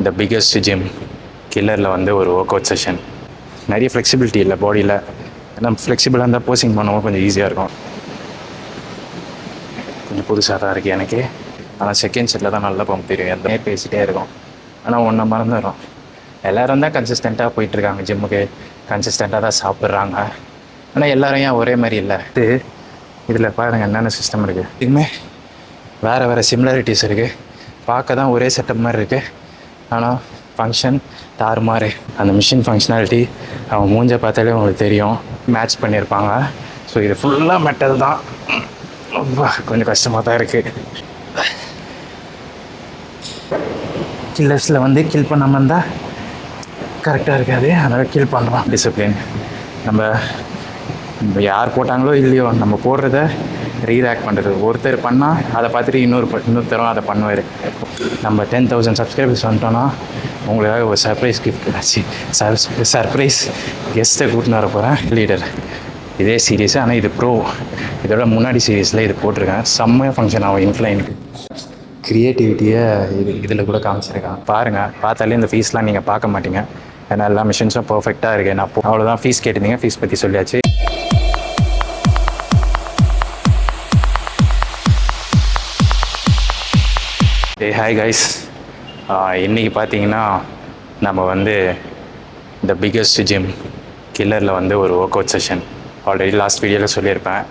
The biggest gym கில்லரில் வந்து ஒரு work out session. நிறைய ஃப்ளெக்சிபிலிட்டி இல்லை பாடியில். ஏன்னா ஃப்ளெக்சிபிளாக இருந்தால் போசிங் பண்ணவும் கொஞ்சம் ஈஸியாக இருக்கும். கொஞ்சம் புதுசாக தான் இருக்குது எனக்கு. ஆனால் செகண்ட் செட்டில் தான் நல்லா பம்ப் தெரியும். எந்த பேசிகிட்டே இருக்கும். ஆனால் ஒன்றை மறந்துடும். எல்லோரும் தான் கன்சிஸ்டண்ட்டாக போயிட்டுருக்காங்க ஜிம்முக்கு, கன்சிஸ்டண்ட்டாக தான் சாப்பிட்றாங்க. ஆனால் எல்லோரும் ஏன் ஒரே மாதிரி இல்லை? இதில் பாருங்கள் என்னென்ன சிஸ்டம் இருக்குது. இதுவுமே வேறு வேறு சிமிலாரிட்டிஸ் இருக்குது. பார்க்க தான் ஒரே செட்டப் மாதிரி இருக்குது, ஆனால் ஃபங்க்ஷன் தாறுமாறு. அந்த மிஷின் ஃபங்க்ஷனாலிட்டி அவங்க மூஞ்ச பார்த்தாலே உங்களுக்கு தெரியும், மேட்ச் பண்ணியிருப்பாங்க. ஸோ இது ஃபுல்லாக மெட்டல் தான். கொஞ்சம் கஷ்டமாக தான் இருக்குது. கில்லர்ஸில் வந்து கில் பண்ணாமல் இருந்தால் கரெக்டாக இருக்காது, அதனால் கில் பண்ணுறோம். டிசிப்ளின் நம்ம யார் போட்டாங்களோ இல்லையோ நம்ம போடுறத ரீஆக்ட் பண்ணுறது. ஒருத்தர் பண்ணால் அதை பார்த்துட்டு இன்னொருத்தரும் அதை பண்ணுவார். நம்ம 10,000 சப்ஸ்கிரைபர்ஸ் வந்துட்டோன்னா உங்களுக்காக ஒரு சர்ப்ரைஸ் கிஃப்ட் ஆச்சு. சர்ப்ரைஸ் கெஸ்ட்டை கூட்டின்னு வர போகிறேன். லீடர் இதே சீரீஸு, ஆனால் இது ப்ரோ. இதோட முன்னாடி சீரீஸில் இது போட்டிருக்கேன். செம்மையாக ஃபங்க்ஷன் ஆகும். இன்ஃப்ளைனுக்கு க்ரியேட்டிவிட்டியை இதில் கூட காமிச்சிருக்கேன். பாருங்கள், பார்த்தாலே இந்த ஃபீஸ்லாம் நீங்கள் பார்க்க மாட்டீங்க. ஏன்னா எல்லா மிஷின்ஸும் பர்ஃபெக்டாக இருக்குது. நான் அவ்வளோதான். ஃபீஸ் கேட்டிருந்தீங்க, ஃபீஸ் பற்றி சொல்லியாச்சு. ஹாய் கைஸ், இன்றைக்கி பார்த்தீங்கன்னா நம்ம வந்து த பிக்கஸ்ட் ஜிம் கில்லரில் வந்து ஒரு work out session. Already last வீடியோவில் சொல்லியிருப்பேன்.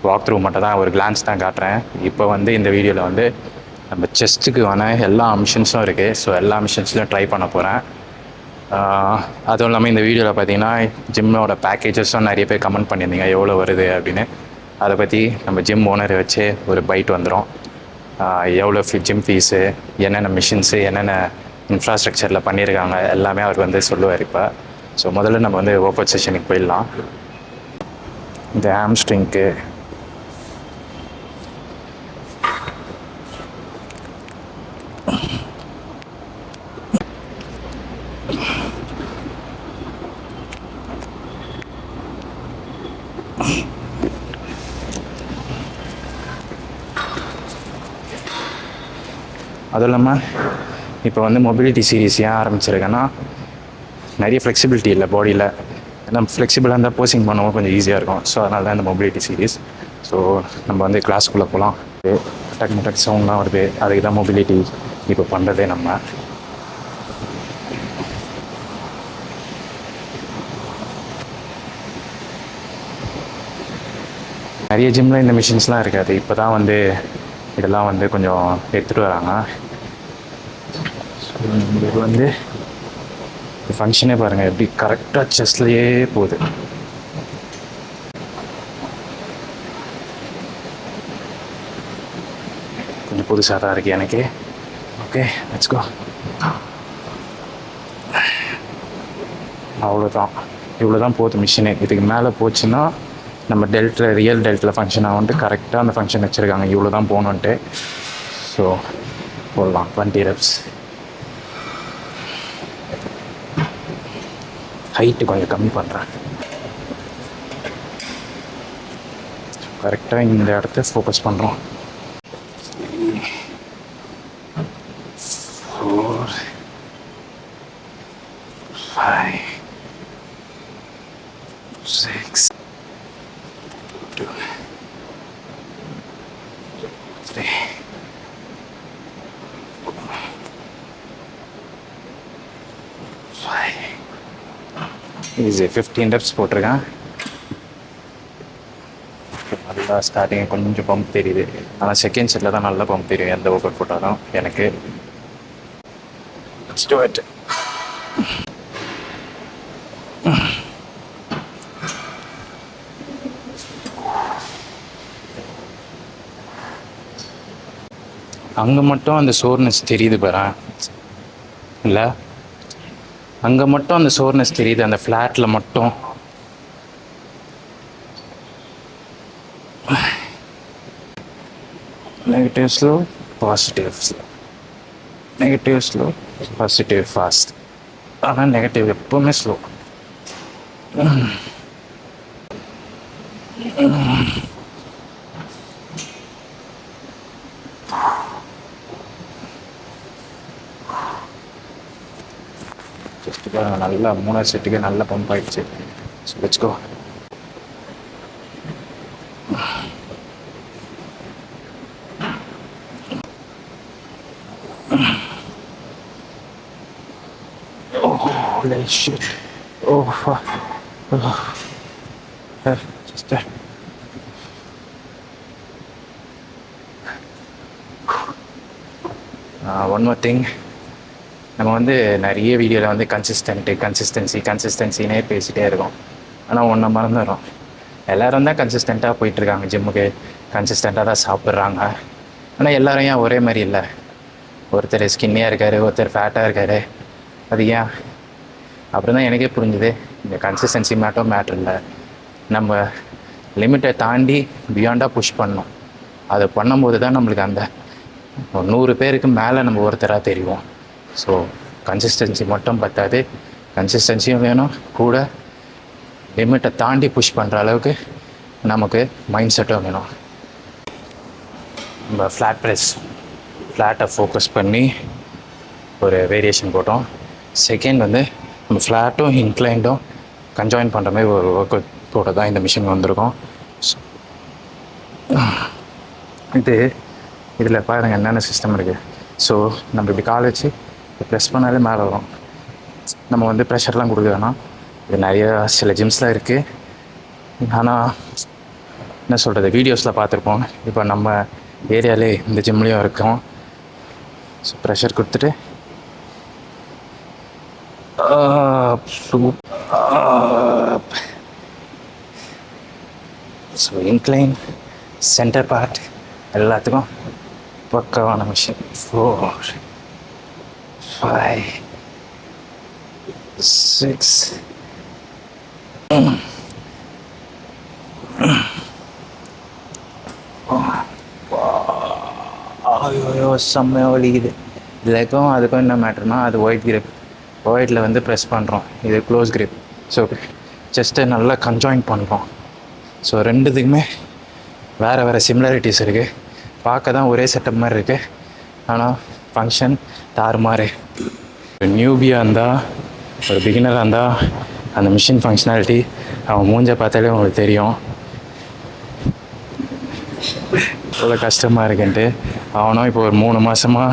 வாக் த்ரூ மட்டும் தான், ஒரு கிளான்ஸ் தான் காட்டுறேன். இப்போ வந்து இந்த வீடியோவில் வந்து நம்ம செஸ்ட்டுக்கு எல்லா மிஷின்ஸும் இருக்குது. ஸோ எல்லா மிஷின்ஸ்லையும் ட்ரை பண்ண போகிறேன். அதுவும் இல்லாமல் இந்த வீடியோவில் பார்த்தீங்கன்னா ஜிம்மோட பேக்கேஜஸும் நிறைய பேர் கமெண்ட் பண்ணியிருந்தீங்க எவ்வளோ வருது அப்படின்னு. அதை பற்றி நம்ம ஜிம் ஓனரை வச்சு ஒரு பைட் வந்துடும். எவ்வளோ ஜிம் ஃபீஸு, என்னென்ன மிஷின்ஸு, என்னென்ன இன்ஃப்ராஸ்ட்ரக்சரில் பண்ணியிருக்காங்க எல்லாமே அவர் வந்து சொல்லுவார் இப்போ. ஸோ முதல்ல நம்ம வந்து ஒர்க் அவுட் செஷனுக்கு போயிடலாம். இந்த ஹாம்ஸ்ட்ரிங்க்கு அதுவும் இல்லாமல் இப்போ வந்து மொபிலிட்டி சீரீஸ் ஏன் ஆரம்பிச்சிருக்கேன்னா, நிறைய ஃப்ளெக்சிபிலிட்டி இல்லை பாடியில். ஏன்னா ஃப்ளெக்சிபிளாக இருந்தால் போசிங் பண்ணவும் கொஞ்சம் ஈஸியாக இருக்கும். ஸோ அதனால தான் இந்த மொபிலிட்டி சீரீஸ். ஸோ நம்ம வந்து கிளாஸ்க்குள்ளே போகலாம். டக் சவுண்ட்லாம் வருது, அதுக்கு தான் மொபிலிட்டி இப்போ பண்ணுறதே. நம்ம நிறைய ஜிம்மில் இந்த மிஷின்ஸ்லாம் இருக்காது. இப்போ தான் வந்து இதெல்லாம் வந்து கொஞ்சம் எடுத்துகிட்டு வராங்க. உங்களுக்கு வந்து ஃபங்க்ஷனே பாருங்கள் எப்படி கரெக்டாக செஸ்ட்லேயே போகுது. கொஞ்சம் புதுசாக தான் இருக்குது எனக்கு. Okay, let's go. அவ்வளோதான், இவ்வளோ தான் போகுது மிஷினு. இதுக்கு மேலே போச்சுன்னா நம்ம ரியல் டெல்ட்டில் ஃபங்க்ஷன் ஆகுன்ட்டு கரெக்டாக அந்த ஃபங்க்ஷன் வச்சுருக்காங்க. இவ்வளோ தான் போகணுன்ட்டு. ஸோ போடலாம் 20 reps. ஹைட்டு கொஞ்சம் கம்மி பண்ணுறேன். கரெக்டாக இந்த இடத்த ஃபோக்கஸ் பண்ணுறோம். 4 5 6 2 3 5 ஈஸி. 15 reps போட்டிருக்கேன். நல்லா ஸ்டார்டிங் கொஞ்சம் பம்ப் தெரியுது, ஆனால் செகண்ட் செட்டில் தான் நல்லா பம்ப் தெரியும் எந்த ஒர்க் அவுட் போட்டாலும் எனக்கு. Let's do it. அங்கே மட்டும் அந்த சோர்னஸ் தெரியுது பாரு, இல்லை அங்கே மட்டும் அந்த சோர்னஸ் தெரியுது, அந்த ஃப்ளாட்டில் மட்டும். Negative slow, positive slow, negative slow, positive fast. ஆனால் நெகட்டிவ் எப்போவுமே ஸ்லோ. ஜஸ்ட் பாருங்க, நல்லா 3வது செட்டுக்கு நல்லா பம்ப் ஆயிடுச்சு. So let's go. Holy shit. Oh, fuck. Oh. Just that. One more thing. நம்ம வந்து நிறைய வீடியோவில் வந்து கன்சிஸ்டன்சினே பேசிகிட்டே இருக்கோம். ஆனால் ஒன்றை மறந்துடும். எல்லோரும் தான் கன்சிஸ்டண்ட்டாக போயிட்டுருக்காங்க ஜிம்முக்கு, கன்சிஸ்டண்ட்டாக தான் சாப்பிட்றாங்க. ஆனால் எல்லோரும் ஏன் ஒரே மாதிரி இல்லை? ஒருத்தர் ஸ்கின்னியாக இருக்கார், ஒருத்தர் ஃபேட்டாக இருக்கார். அது ஏன்? அப்புறம் தான் எனக்கே புரிஞ்சுது, இந்த கன்சிஸ்டன்சி மேட்டர் இல்லை. நம்ம லிமிட்டை தாண்டி பியாண்டாக புஷ் பண்ணணும். அதை பண்ணும்போது தான் நம்மளுக்கு அந்த 100 பேருக்கு மேலே நம்ம ஒருத்தராக தெரியும். ஸோ கன்சிஸ்டன்சி மட்டும் பத்தாது, கன்சிஸ்டன்சியும் வேணும், கூட லிமிட்டை தாண்டி புஷ் பண்ணுற அளவுக்கு நமக்கு மைண்ட் செட்டும் வேணும். நம்ம ஃப்ளாட்டை ஃபோக்கஸ் பண்ணி ஒரு வேரியேஷன் போட்டோம். செகண்ட் வந்து நம்ம ஃப்ளாட்டும் இன்க்ளைண்டும் கன்ஜாயின் பண்ணுற மாதிரி ஒரு ஒர்க் அவுட்டோட தான் இந்த மிஷின் வந்திருக்கோம். இதில் பாருங்கள் என்னென்ன சிஸ்டம் இருக்குது. ஸோ நம்ம இப்படி கால் வச்சு ப்ரெஸ் பண்ணாலே மேலே வரும். நம்ம வந்து ப்ரெஷர்லாம் கொடுக்க வேணாம். இது நிறைய சில ஜிம்ஸில் இருக்குது. ஆனால் என்ன சொல்கிறது, வீடியோஸில் பார்த்துருப்போம். இப்போ நம்ம ஏரியாவிலே இந்த ஜிம்லேயும் இருக்கோம். ஸோ ப்ரெஷர் கொடுத்துட்டு ஸோ இன்க்ளைன் சென்டர் பார்ட் எல்லாத்துக்கும் பக்காவான மிஷின். 4 5 6 ஐயோ செம்மையாக வலிக்குது. லெக்கும் அதுக்கும் என்ன மேட்டர்னா, அது ஒயிட்டில் வந்து ப்ரெஸ் பண்ணுறோம், இது க்ளோஸ் கிரிப். ஸோ ஜஸ்ட்டு நல்லா கன்ஜாயின் பண்ணுறோம். ஸோ ரெண்டுத்துக்குமே வேறு சிமிலாரிட்டிஸ் இருக்குது. பார்க்க தான் ஒரே செட்டப் மாதிரி இருக்குது, ஆனால் ஃபங்க்ஷன் தாறுமாறு. ஒரு நியூபியாக இருந்தால், ஒரு பிகினராக இருந்தால் அந்த மிஷின் ஃபங்க்ஷனாலிட்டி அவன் மூஞ்ச பார்த்தாலே உங்களுக்கு தெரியும் எவ்வளோ கஷ்டமாக இருக்குன்ட்டு. அவனும் இப்போ ஒரு 3 மாதமாக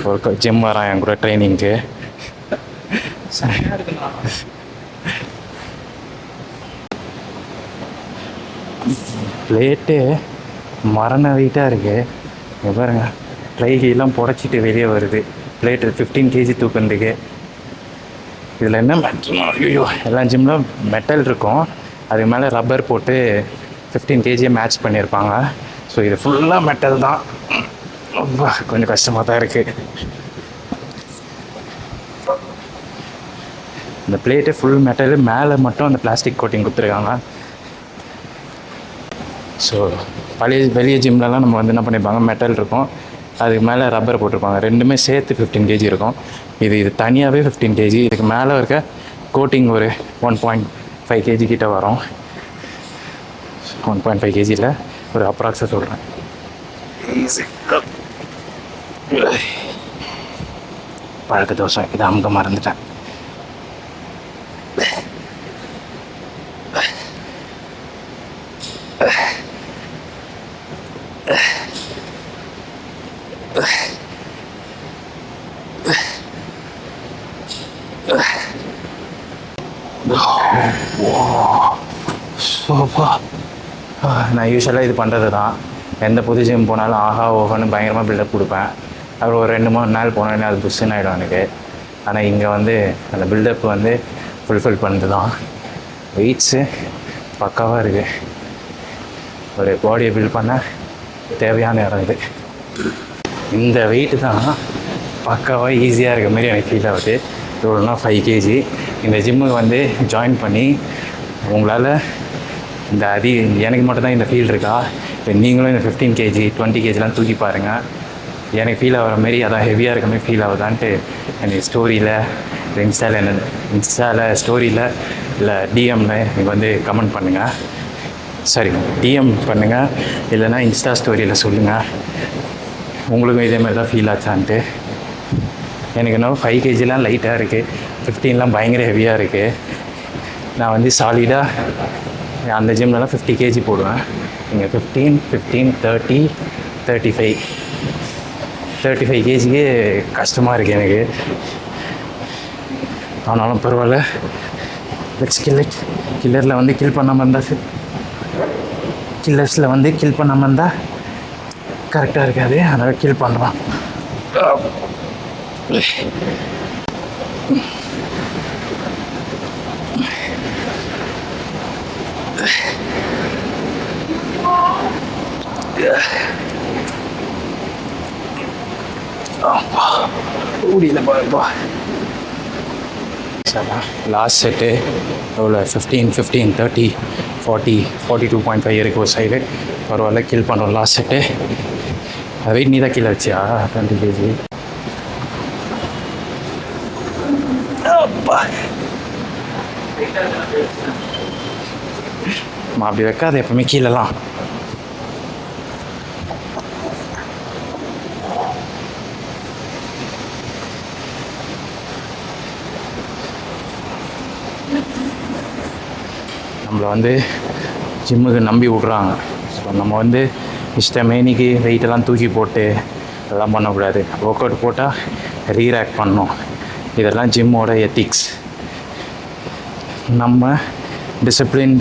ஒரு ஜிம் வரான் என் கூட ட்ரைனிங்க்கு. பிளேட்டு மரண வெயிட்டாக இருக்குது. இங்கே பாருங்கள், ட்ரைகெல்லாம் புடச்சிட்டு வெளியே வருது. Plate 15 kg தூக்குறதுக்கு. இதில் என்ன மெட்டல், ஐயோ எல்லா ஜிம்மில் மெட்டல் இருக்கும், அதுக்கு மேலே ரப்பர் போட்டு 15 kg மேட்ச் பண்ணியிருப்பாங்க. ஸோ இது ஃபுல்லாக மெட்டல் தான். ரொம்ப கொஞ்சம் கஷ்டமாக தான் இருக்குது. இந்த பிளேட்டு ஃபுல் மெட்டல், மேலே மட்டும் அந்த பிளாஸ்டிக் கோட்டிங் கொடுத்துருக்காங்க. ஸோ வெளிய ஜிம்லலாம் நம்ம வந்து என்ன பண்ணியிருப்பாங்க, மெட்டல் இருக்கும், அதுக்கு மேலே ரப்பர் போட்டிருப்பாங்க. ரெண்டுமே சேர்த்து 15 kg இருக்கும். இது தனியாகவே 15 kg. இதுக்கு மேலே இருக்க கோட்டிங் ஒரு 1.5 kg கிட்ட வரும். 1.5 kgயில் ஒரு அப்ராக்ஸாக சொல்கிறேன். பழக்க தோசை இதை அமுக மறந்துட்டேன். நான் யூஸ்வலாக இது பண்ணுறது தான். எந்த புது ஜிம் போனாலும் ஆஹா ஓஹான்னு பயங்கரமாக பில்டப் கொடுப்பேன். அப்புறம் ஒரு 2-3 நாள் போனோடனே அது புஷ்ஷுன்னு ஆகிடும் எனக்கு. ஆனால் இங்கே வந்து அந்த பில்டப் வந்து ஃபுல்ஃபில் பண்ணுறது தான். வெயிட்ஸு பக்காவாக இருக்குது. ஒரு பாடியை பில்ட் பண்ண தேவையான இடம் இது. இந்த வெயிட்டு தான் பக்காவாக ஈஸியாக இருக்க மாதிரி எனக்கு ஃபீல் ஆகுது. எவ்வளோனா 5 kg. இந்த ஜிம்முக்கு வந்து ஜாயின் பண்ணி உங்களால் எனக்கு மட்டும் தான் இந்த ஃபீல் இருக்கா, இப்போ நீங்களும் இந்த 15 kg 20 kgலாம் தூக்கி பாருங்கள். எனக்கு ஃபீல் ஆகிற மாரி அதான் ஹெவியாக இருக்க மாதிரி ஃபீல் ஆகுதான்ட்டு எனக்கு ஸ்டோரியில் இன்ஸ்டாவில் ஸ்டோரியில் இல்லை டிஎம்மில் எனக்கு வந்து கமெண்ட் பண்ணுங்கள். சரி, டிஎம் பண்ணுங்கள், இல்லைனா இன்ஸ்டா ஸ்டோரியில் சொல்லுங்கள் உங்களுக்கும் இதே மாதிரி தான் ஃபீல் ஆச்சான்ட்டு. எனக்கு இன்னும் 5 கேஜிலாம் லைட்டாக இருக்குது, 15லாம் பயங்கர ஹெவியாக இருக்குது. நான் வந்து சாலிடாக அந்த ஜிம்லலாம் 50 கேஜி போடுவேன். இங்கே 15, 30, 35 கேஜிக்கு கஷ்டமாக இருக்குது எனக்கு. ஆனாலும் பரவாயில்ல, லெட்ஸ் கில் இட். கில்லரில் வந்து கில் பண்ணாமல் இருந்தால் கில்லர்ஸில் வந்து கில் பண்ணாமல் இருந்தால் கரெக்டாக இருக்காது, அதனால் கில் பண்ணுறோம். ஊடியில் போகிறப்போ லாஸ்ட் செட்டு எவ்வளோ 15, 30, 40, 42.5 இருக்குது ஒரு சைடு. பரவாயில்ல, கில் பண்ணுறோம் லாஸ்ட் செட்டு. அது வெயிட் நீ தான் கீழே வச்சியா 20 கேஜி? அப்படி வைக்காது எப்பவுமே கீழெல்லாம். நம்மளை வந்து ஜிம்முக்கு நம்பி விட்றாங்க. ஸோ நம்ம வந்து இஷ்டமேனிக்கு வெயிட்டெல்லாம் தூக்கி போட்டு அதெல்லாம் பண்ணக்கூடாது. ஒர்க் அவுட் போட்டால் ரீராக் பண்ணணும். இதெல்லாம் ஜிம்மோட எத்திக்ஸ். நம்ம டிசிப்ளின்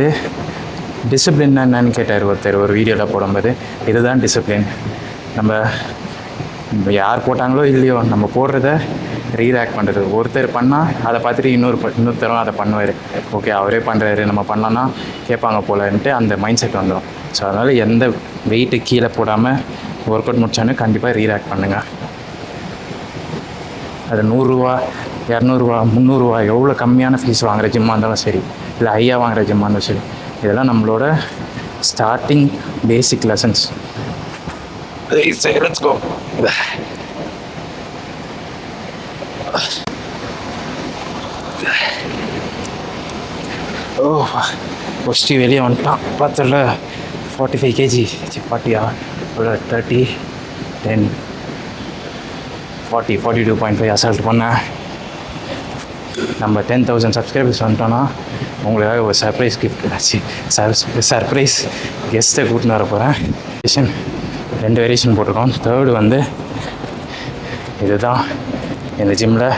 என்னன்னு கேட்டார் ஒருத்தர் ஒரு வீடியோவில் போடும்போது. இதுதான் டிசிப்ளின். நம்ம யார் போட்டாங்களோ இல்லையோ, நம்ம போடுறத ரீராக்ட் பண்ணுறது. ஒருத்தர் பண்ணால் அதை பார்த்துட்டு இன்னொருத்தரும் அதை பண்ணுவார். ஓகே, அவரே பண்ணுறாரு, நம்ம பண்ணலான்னா கேட்பாங்க போலன்ட்டு அந்த மைண்ட் செட் வந்துடும். ஸோ அதனால் எந்த வெயிட்டு கீழே போடாமல் ஒர்க் அவுட் முடித்தானே கண்டிப்பாக ரீராக்ட் பண்ணுங்கள். அது 100 ரூபா, 200 ரூபா, 300 ரூபா எவ்வளோ கம்மியான ஃபீஸ் வாங்குகிற ஜிம்மாக இருந்தாலும் சரி, இல்லை ஹையாக வாங்குகிற ஜிம்மாக இருந்தாலும் சரி, இதெல்லாம் நம்மளோட starting basic lessons. Let's go. ஓ, ஃபஸ்ட்டு வெளியே வந்துட்டான். பார்த்தல 45 கேஜி, 40யா, 30, 10, 40, 42.5 அசால்ட் பண்ணேன். நம்ம 10,000 சப்ஸ்கிரைபர்ஸ் வந்துட்டோன்னா உங்களுக்காக ஒரு சர்ப்ரைஸ் கிஃப்ட் ஆச்சு. சர்ப்ரைஸ் கெஸ்ட்டை கூட்டின்னு வர போகிறேன். 2 வேரியேஷன் போட்டிருக்கோம். தேர்டு வந்து இதுதான். இந்த ஜிம்மில்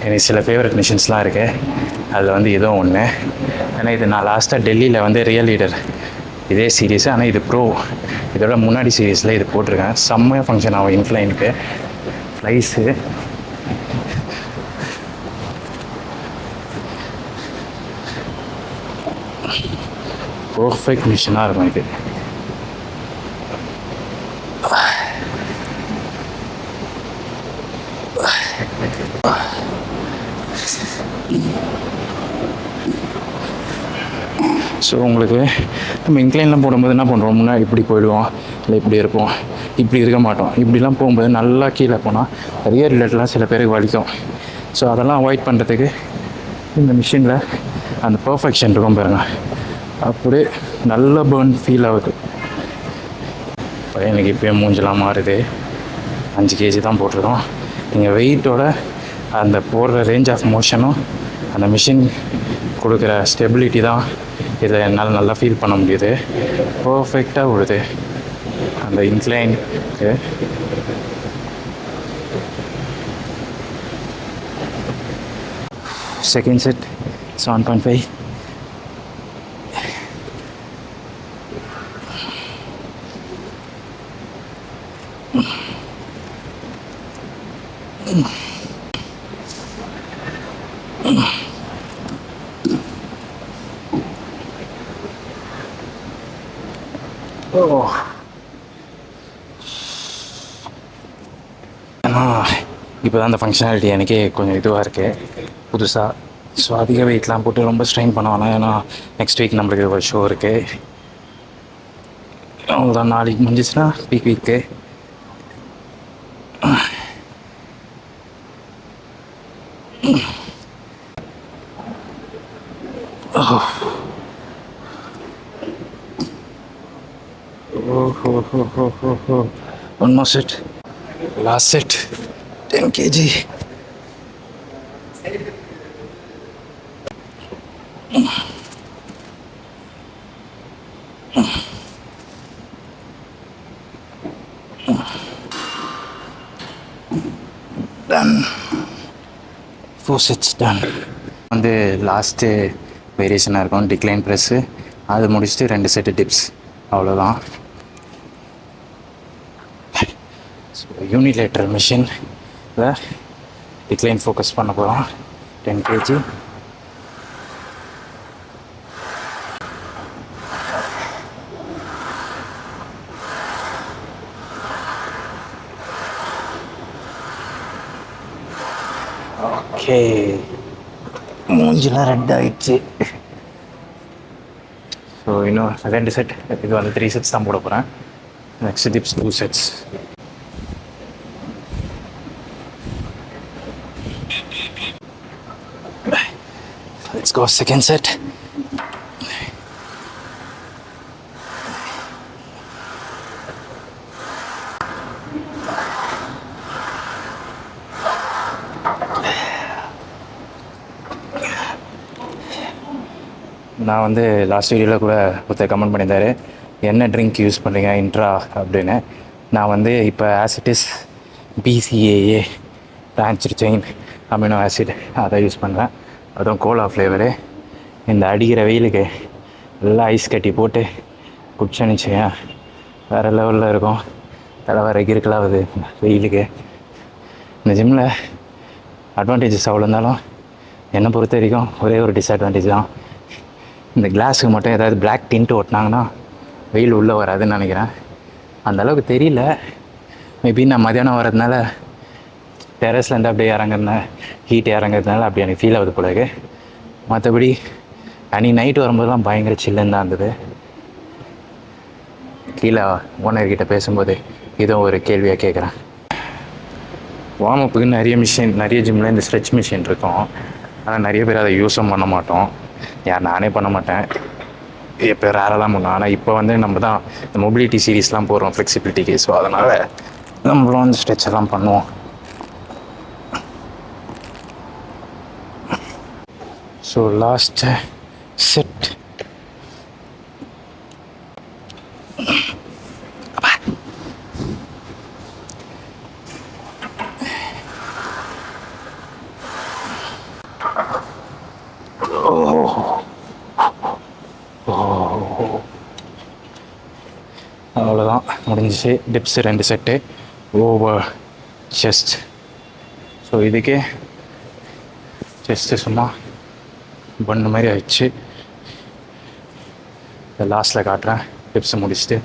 எனக்கு சில ஃபேவரட் மிஷின்ஸ்லாம் இருக்குது. அதில் வந்து இதுவும் ஒன்று. ஏன்னா இது நான் லாஸ்ட்டாக டெல்லியில் வந்து ரியல் லீடர் இதே சீரீஸு, ஆனால் இது ப்ரோ, இதோட முன்னாடி சீரீஸில் இது போட்டிருக்கேன். செம்மையாக ஃபங்க்ஷன் ஆகும் இன்க்ளைனுக்கு. ஃப்ளைஸு பர்ஃபெக்ட் மிஷினாக இருக்கும் இது. ஸோ உங்களுக்கு நம்ம இன்க்ளைன்லாம் போடும்போது என்ன பண்ணுறோம், முன்னாடி இப்படி போயிடுவோம், இல்லை இப்படி இருப்போம், இப்படி இருக்க மாட்டோம். இப்படிலாம் போகும்போது நல்லா கீழே போனால் ரியர் ரிலேட்டெலாம் சில பேருக்கு வலிக்கும். ஸோ அதெல்லாம் அவாய்ட் பண்ணுறதுக்கு இந்த மிஷினில் அந்த பர்ஃபெக்ஷன் இருக்கும் பாருங்கள், அப்படியே நல்ல பர்ன் ஃபீல் ஆகுது. எனக்கு இப்போயே மூஞ்செலாம் மாறுது. 5 கேஜி தான் போட்டிருக்கோம். நீங்கள் வெயிட்டோட அந்த போடுற ரேஞ்ச் ஆஃப் மோஷனும் அந்த மிஷின் கொடுக்குற ஸ்டெபிலிட்டி தான் இதை என்னால் நல்லா ஃபீல் பண்ண முடியுது. பர்ஃபெக்டாக விடுது அந்த இன்க்ளைனுக்கு. Second set 7.5. இப்போ தான் அந்த ஃபங்க்ஷனாலிட்டி எனக்கே கொஞ்சம் இதுவாக இருக்குது புதுசாக. ஸோ அதிக வெயிட்லாம் போட்டு ரொம்ப ஸ்ட்ரெயின் பண்ண வேணாம். ஏன்னா நெக்ஸ்ட் வீக் நம்மளுக்கு ஒரு ஷோ இருக்குது. அவ்வளோதான், நாளைக்கு முடிஞ்சிச்சுன்னா peak week. One more set. Last set. 10 kg. Done 4 sets done. வந்து லாஸ்ட்டு வேரியேஷனாக இருக்கும் டிக்ளைன் ப்ரெஸ்ஸு, அது முடிச்சுட்டு 2 செட்டு டிப்ஸ், அவ்வளோதான். ஸோ யூனிலேட்ரல் மிஷினில் டிக்ளைன் ஃபோக்கஸ் பண்ண போகிறோம் 10 kg. ஓகே, மூஞ்சிலாம் ரெட் ஆகிடுச்சு. ஸோ இன்னும் 2 செட், இது வந்து 3 செட்ஸ் தான் போட போகிறேன். Next tips 2 sets. Let's go second set. நான் வந்து லாஸ்ட் வீடியோவில் கூட ஒருத்தர் கமெண்ட் பண்ணியிருந்தார், என்ன ட்ரிங்க் யூஸ் பண்ணுறீங்க இன்ட்ரா அப்படின்னு. நான் வந்து இப்போ as it is BCAA branched chain amino acid அதை யூஸ் பண்ணுறேன். அதுவும் கோலா ஃப்ளேவரு. இந்த அடிக்கிற வெயிலுக்கு எல்லாம் ஐஸ் கட்டி போட்டு குடிச்சனுச்சேன் வேறு லெவலில் இருக்கும். தலைவரை இருக்கலாவது வெயிலுக்கு. இந்த ஜிம்மில் அட்வான்டேஜஸ் அவ்வளோ இருந்தாலும் என்னை பொறுத்த வரைக்கும் ஒரே ஒரு டிஸ்அட்வான்டேஜ் தான். இந்த கிளாஸுக்கு மட்டும் ஏதாவது பிளாக் டின்ட் ஓட்டினாங்கன்னா வெயில் உள்ளே வராதுன்னு நினைக்கிறேன். அந்தளவுக்கு தெரியல. மேபி நான் மதியானம் வரதுனால டெரஸ்லேருந்து அப்படியே இறங்குறதுனால ஹீட் இறங்குறதுனால அப்படி எனக்கு ஃபீல் ஆகுது போல. மற்றபடி அன்றைக்கி நைட்டு வரும்போதுலாம் பயங்கர சில்லுன்னு தான் இருந்தது. கீழே ஓனர்கிட்ட பேசும்போது இதுவும் ஒரு கேள்வியாக கேட்குறேன். வார்ம் அப்புக்கு நிறைய ஜிம்மில் இந்த ஸ்ட்ரெச் மிஷின் இருக்கும். ஆனால் நிறைய பேர் அதை யூஸும் பண்ண மாட்டோம். நானே பண்ண மாட்டேன், இப்போ ரேரெல்லாம் பண்ணுவோம். ஆனால் இப்போ வந்து நம்ம தான் இந்த மொபிலிட்டி சீரீஸ்லாம் போடுறோம் ஃப்ளெக்சிபிலிட்டிக்கு. ஸோ அதனால் நம்மளும் அந்த ஸ்ட்ரெச் எல்லாம் பண்ணுவோம். So last set. அவ்வளோதான், முடிஞ்சிச்சு. Dips 2 set over chest. So இதுக்கே செஸ்ட்டு சும்மா பண்ண மாதிரி ஆயிடுச்சு. லாஸ்ட்டில் காட்டுறேன் டிப்ஸை முடிச்சுட்டு.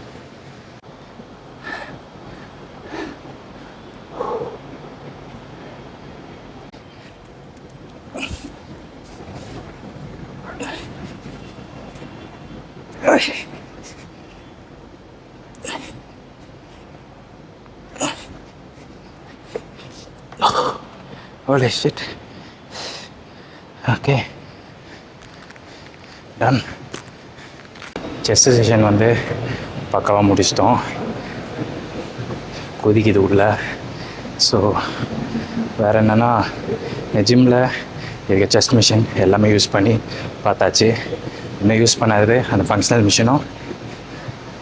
Holy shit. Okay. Done. Chest session வந்து பக்காவாக முடிச்சிட்டோம். கொதிக்குது உள்ள. ஸோ வேறு என்னென்னா, ஜிம்மில் இருக்க செஸ்ட் மிஷின் எல்லாமே யூஸ் பண்ணி பார்த்தாச்சு. இன்னும் யூஸ் பண்ணாதது அந்த ஃபங்க்ஷனல் மிஷினும்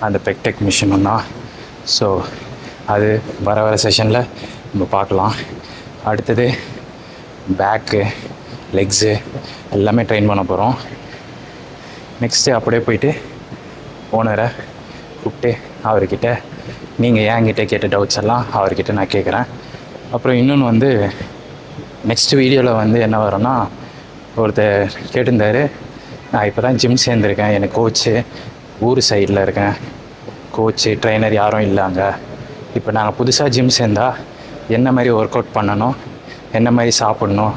அந்த பெக்டெக் மிஷினும் தான். ஸோ அது வர செஷனில் நம்ம பார்க்கலாம். அடுத்தது பேக்கு, லெக்ஸு எல்லாமே ட்ரெயின் பண்ண போகிறோம். நெக்ஸ்ட்டு அப்படியே போயிட்டு ஓனரை கூப்பிட்டு அவர்கிட்ட நீங்கள் என்கிட்ட கேட்ட டவுட்ஸ் எல்லாம் அவர்கிட்ட நான் கேட்குறேன். அப்புறம் இன்னொன்று வந்து நெக்ஸ்ட் வீடியோவில் வந்து என்ன வரும்னா, ஒருத்தர் கேட்டிருந்தார், நான் இப்போ தான் ஜிம் சேர்ந்துருக்கேன், எனக்கு கோச்சு ஊர் சைடில் இருக்கேன், கோச்சு ட்ரைனர் யாரும் இல்லை அங்கே. இப்போ நாங்கள் புதுசாக ஜிம் சேர்ந்தால் என்ன மாதிரி ஒர்க் அவுட் பண்ணணும், என்ன மாதிரி சாப்பிட்ணும்,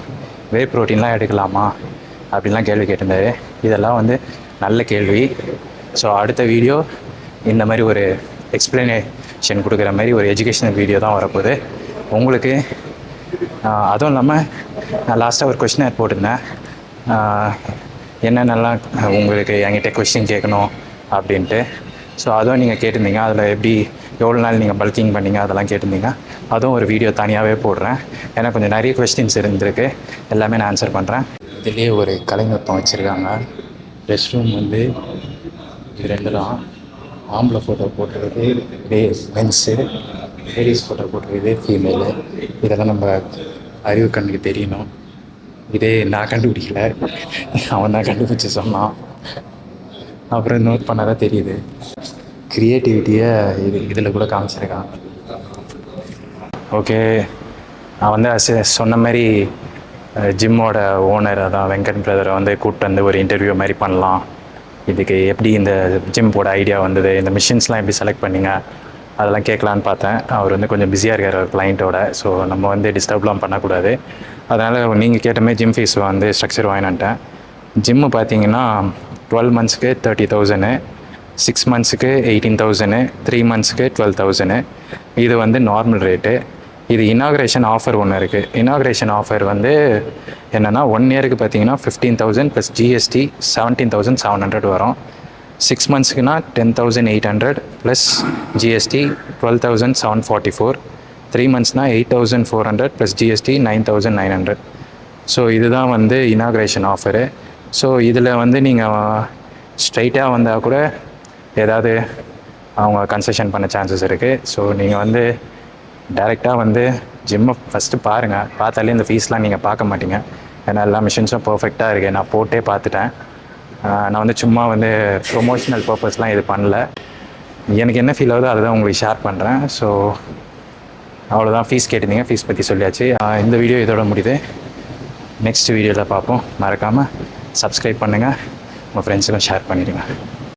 வே ப்ரோட்டீன்லாம் எடுக்கலாமா அப்படின்லாம் கேள்வி கேட்டிருந்தாரு. இதெல்லாம் வந்து நல்ல கேள்வி. ஸோ அடுத்த வீடியோ இந்த மாதிரி ஒரு எக்ஸ்ப்ளனேஷன் கொடுக்குற மாதிரி ஒரு எஜுகேஷனல் வீடியோ தான் வரப்போகுது உங்களுக்கு. அதுவும் இல்லாமல் நான் லாஸ்ட்டாக ஒரு கொஸ்டின் போட்டிருந்தேன், என்னென்னலாம் உங்களுக்கு என்கிட்ட கொஸ்டின் கேட்கணும் அப்படின்ட்டு. ஸோ அதுவும் நீங்கள் கேட்டிருந்தீங்க. அதில் எப்படி எவ்வளோ நாள் நீங்கள் பல்கிங் பண்ணீங்க அதெல்லாம் கேட்டிருந்தீங்க. அதுவும் ஒரு வீடியோ தனியாகவே போடுறேன். ஏன்னா கொஞ்சம் நிறைய கொஸ்டின்ஸ் இருந்திருக்கு, எல்லாமே நான் ஆன்சர் பண்ணுறேன். இதுலேயே ஒரு கலைநுட்பம் வச்சுருக்காங்க. ரெஸ்ட் ரூம் வந்து இது 2 தான். ஆம்பளை ஃபோட்டோ போட்டுருக்குது மென்ஸு, லேடிஸ் ஃபோட்டோ போட்டுருக்குது ஃபீமேலு. இதெல்லாம் நம்ம அறிவு கண்ணுக்கு தெரியணும். இதே நான் கண்டுபிடிக்கல, அவன் தான் கண்டுபிடிச்சி சொன்னான். அப்புறம் நோட் பண்ணால் தான் தெரியுது. க்ரியேட்டிவிட்டியை இதில் கூட காமிச்சிருக்கான். ஓகே, நான் வந்து சொன்ன மாதிரி ஜிம்மோட ஓனர் அதான் வெங்கட் பிரதரை வந்து கூப்பிட்டு வந்து ஒரு இன்டர்வியூ மாதிரி பண்ணலாம். இதுக்கு எப்படி இந்த ஜிம்மோட ஐடியா வந்தது, இந்த மிஷின்ஸ்லாம் எப்படி செலக்ட் பண்ணிங்க, அதெல்லாம் கேட்கலான்னு பார்த்தேன். அவர் வந்து கொஞ்சம் பிஸியாக இருக்கார் ஒரு கிளைண்ட்டோட. ஸோ நம்ம வந்து டிஸ்டர்ப்லாம் பண்ணக்கூடாது. அதனால் நீங்கள் கேட்ட மாதிரி ஜிம் ஃபீஸ் வந்து ஸ்ட்ரக்சர் வாங்கினேன்ட்டேன். ஜிம்மு பார்த்தீங்கன்னா 12 மந்த்ஸ்க்கு 30,000, 6 மந்த்ஸுக்கு 18,000, 3 மந்த்ஸ்க்கு 12,000. இது வந்து நார்மல் ரேட்டு. இது இனாக்ரேஷன் ஆஃபர் ஒன்று இருக்குது. இனாக்ரேஷன் ஆஃபர் வந்து என்னென்னா 1 இயருக்கு பார்த்தீங்கன்னா 15,000 ப்ளஸ் ஜிஎஸ்டி 17,700 வரும். 6 மந்த்ஸ்க்குனா 10,800 plus GST 12,744. 3 மந்த்ஸ்னால் 8,400 plus GST 9,900. So இதுதான் வந்து இனாக்ரேஷன் ஆஃபரு. ஸோ இதில் வந்து நீங்கள் ஸ்ட்ரைட்டாக வந்தால் கூட ஏதாவது அவங்க கன்செஷன் பண்ண சான்சஸ் இருக்குது. ஸோ நீங்கள் வந்து டைரெக்டாக வந்து ஜிம்மை ஃபஸ்ட்டு பாருங்கள். பார்த்தாலே இந்த ஃபீஸ்லாம் நீங்கள் பார்க்க மாட்டீங்க. ஏன்னா எல்லா மிஷின்ஸும் பர்ஃபெக்டாக இருக்குது. நான் போட்டே பார்த்துட்டேன். நான் வந்து சும்மா வந்து ப்ரொமோஷனல் பர்பஸ்லாம் இது பண்ணல. எனக்கு என்ன ஃபீல் ஆகுதோ அதுதான் உங்களுக்கு ஷேர் பண்ணுறேன். ஸோ அவ்வளோதான். ஃபீஸ் கேட்டிருந்தீங்க, ஃபீஸ் பற்றி சொல்லியாச்சு. இந்த வீடியோ இதோட முடியுது. நெக்ஸ்ட் வீடியோவில் பார்ப்போம். மறக்காமல் சப்ஸ்கிரைப் பண்ணுங்கள், உங்கள் ஃப்ரெண்ட்ஸுக்கும் ஷேர் பண்ணிவிடுங்க.